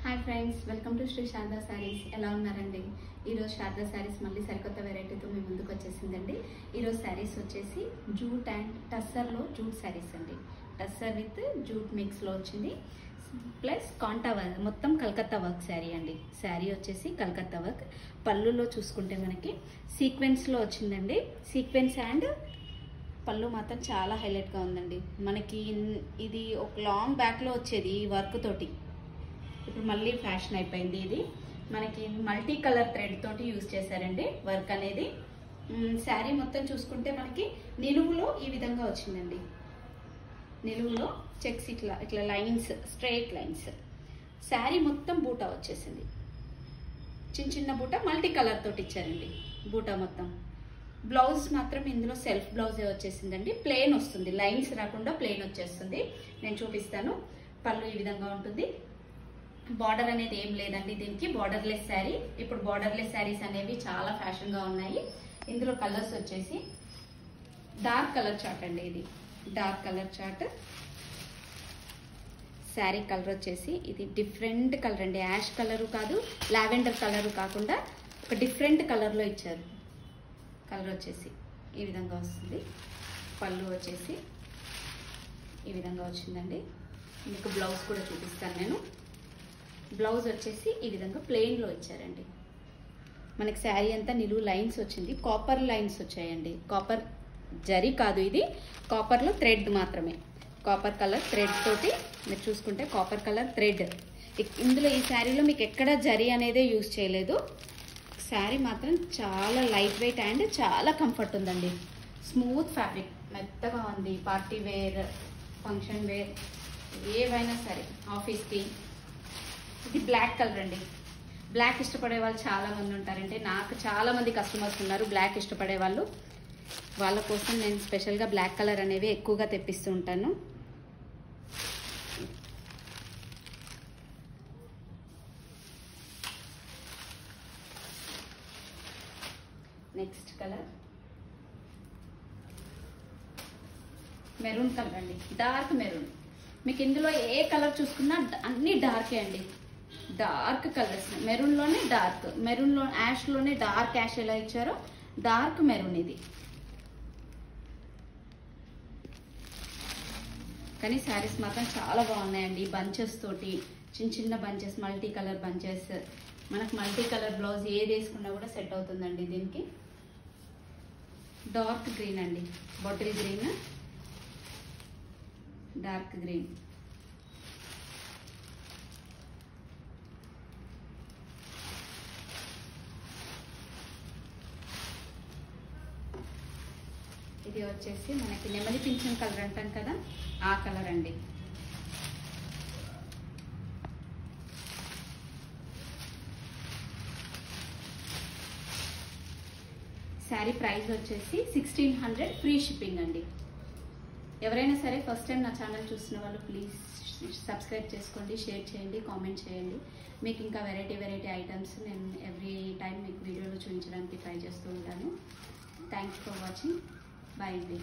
Hi friends, welcome to Shri Sharada sarees. ఎలా ఉన్నారండి? ఈరోజు శారదా శారీస్ మళ్ళీ సరికొత్త వెరైటీతో మీ ముందుకు వచ్చేసిందండి. ఈరోజు శారీస్ వచ్చేసి జూట్ అండ్ టస్సర్లో జూట్ శారీస్ అండి. టస్సర్ విత్ జూట్ మిక్స్లో వచ్చింది, ప్లస్ కాంటా వర్క్, మొత్తం కలకత్తా వర్క్ శారీ అండి. శారీ వచ్చేసి కలకత్తా వర్క్. పళ్ళులో చూసుకుంటే మనకి సీక్వెన్స్లో వచ్చిందండి. సీక్వెన్స్ అండ్ పళ్ళు మాత్రం చాలా హైలైట్గా ఉందండి. మనకి ఇది ఒక లాంగ్ బ్యాక్లో వచ్చేది ఈ వర్క్ తోటి, ఇప్పుడు మళ్ళీ ఫ్యాషన్ అయిపోయింది. ఇది మనకి మల్టీ కలర్ థ్రెడ్ తోటి యూజ్ చేశారండి వర్క్ అనేది. శారీ మొత్తం చూసుకుంటే మనకి నిలువులో ఈ విధంగా వచ్చిందండి. నిలువులో చెక్స్ ఇట్లా లైన్స్, స్ట్రైట్ లైన్స్. శారీ మొత్తం బూటా వచ్చేసింది, చిన్న చిన్న బూటా మల్టీ కలర్ తోటి ఇచ్చారండి బూటా మొత్తం. బ్లౌజ్ మాత్రం ఇందులో సెల్ఫ్ బ్లౌజే వచ్చేసిందండి. ప్లెయిన్ వస్తుంది, లైన్స్ రాకుండా ప్లెయిన్ వచ్చేస్తుంది. నేను చూపిస్తాను. పళ్ళు ఈ విధంగా ఉంటుంది. బార్డర్ అనేది ఏం లేదండి దీనికి, బార్డర్లెస్ శారీ. ఇప్పుడు బార్డర్లెస్ శారీస్ అనేవి చాలా ఫ్యాషన్గా ఉన్నాయి. ఇందులో కలర్స్ వచ్చేసి డార్క్ కలర్ చార్ట్ అండి. ఇది dark colour chart. Sari colour వచ్చేసి ఇది డిఫరెంట్ కలర్ అండి. యాష్ కలరు కాదు, లావెండర్ కలరు కాకుండా ఒక డిఫరెంట్ కలర్లో ఇచ్చారు. కలర్ వచ్చేసి ఈ విధంగా వస్తుంది. పళ్ళు వచ్చేసి ఈ విధంగా వచ్చిందండి. మీకు బ్లౌజ్ కూడా చూపిస్తాను నేను. బ్లౌజ్ వచ్చేసి ఈ విధంగా ప్లెయిన్లో ఇచ్చారండి. మనకి శారీ అంతా నిలువు లైన్స్ వచ్చింది, కాపర్ లైన్స్ వచ్చాయండి. కాపర్ జరీ కాదు, ఇది కాపర్లో థ్రెడ్ మాత్రమే. కాపర్ కలర్ థ్రెడ్ తోటి మీరు చూసుకుంటే కాపర్ కలర్ థ్రెడ్. ఇందులో ఈ శారీలో మీకు ఎక్కడ జరీ అనేదే యూజ్ చేయలేదు. శారీ మాత్రం చాలా లైట్ వెయిట్ అండ్ చాలా కంఫర్ట్ ఉందండి. స్మూత్ ఫ్యాబ్రిక్, మెత్తగా ఉంది. పార్టీ వేర్, ఫంక్షన్ వేర్, ఏవైనా సరే, ఆఫీస్కి. ఇది బ్లాక్ కలర్ అండి. బ్లాక్ ఇష్టపడే వాళ్ళు చాలా మంది ఉంటారంటే, నాకు చాలా మంది కస్టమర్స్ ఉన్నారు బ్లాక్ ఇష్టపడే వాళ్ళు. వాళ్ళ కోసం నేను స్పెషల్గా బ్లాక్ కలర్ అనేవి ఎక్కువగా తెప్పిస్తూ ఉంటాను. నెక్స్ట్ కలర్ మెరూన్ కలర్ అండి, డార్క్ మెరూన్. మీకు ఇందులో ఏ కలర్ చూసుకున్నా అన్ని డార్కే అండి. డార్క్ కలర్స్, మెరూన్లోనే డార్క్, మెరూన్లో యాష్లోనే డార్క్ యాష్ ఎలా ఇచ్చారో డార్క్ మెరూన్ ఇది. కానీ శారీస్ మాత్రం చాలా బాగున్నాయండి. బంచెస్ తోటి, చిన్న చిన్న బంచెస్, మల్టీ కలర్ బంచెస్. మనకు మల్టీ కలర్ బ్లౌజ్ ఏది వేసుకున్నా కూడా సెట్ అవుతుందండి దీనికి. డార్క్ గ్రీన్ అండి, బాటిల్ గ్రీన్, డార్క్ గ్రీన్. ఇది వచ్చేసి మనకి నెమలి పింఛన్ కలర్ అంటాం కదా, ఆ కలర్ అండి. శారీ ప్రైస్ వచ్చేసి 1600, ఫ్రీ షిప్పింగ్ అండి. ఎవరైనా సరే ఫస్ట్ టైం నా ఛానల్ చూస్తున్న వాళ్ళు ప్లీజ్ సబ్స్క్రైబ్ చేసుకోండి, షేర్ చేయండి, కామెంట్ చేయండి. మీకు ఇంకా వెరైటీ ఐటమ్స్ నేను ఎవ్రీ టైం మీకు వీడియోలో చూపించడానికి ట్రై చేస్తూ ఉంటాను. Thanks for watching. బాయ్ అండి.